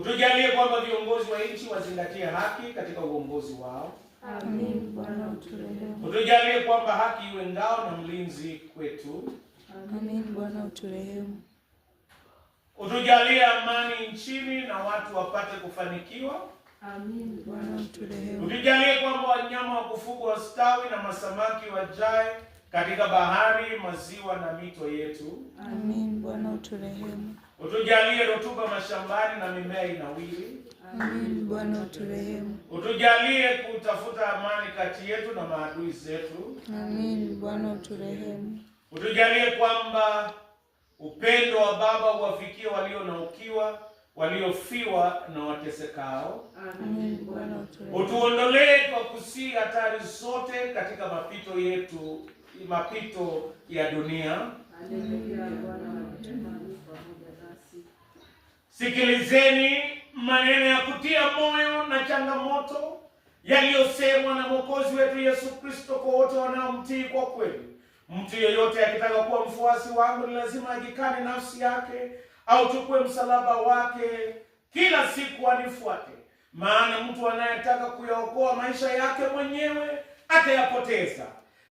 Utujalie kwamba viongozi wa nchi wazingatie haki katika uongozi wao. Amin. Bwana uturehemu. Utujalie kwamba haki iwe ngao na mlinzi kwetu. Amin. Bwana uturehemu. Utujalie amani nchini na watu wapate kufanikiwa. Amin. Bwana uturehemu. Utujalie kwamba wanyama wa kufugwa wastawi na masamaki wajae katika bahari, maziwa na mito yetu. Amin. Bwana uturehemu. Utujalie rutuba mashambani na mimea inawiri. Amin. Bwana uturehemu. Utujalie kutafuta amani kati yetu na maadui zetu. Amin. Bwana uturehemu. Utujalie kwamba upendo wa Baba uwafikie walio na ukiwa, waliofiwa na watesekao. Amin. Bwana uturehemu. Utuondolee kwa kusii hatari zote katika mapito ya dunia. Sikilizeni maneno ya kutia moyo na changamoto yaliyosemwa na Mwokozi wetu Yesu Kristo kwa wote wanaomtii kwa kweli. Mtu yeyote akitaka kuwa mfuasi wangu ni lazima ajikane nafsi yake, au chukue msalaba wake kila siku anifuate. Maana mtu anayetaka kuyaokoa maisha yake mwenyewe atayapoteza,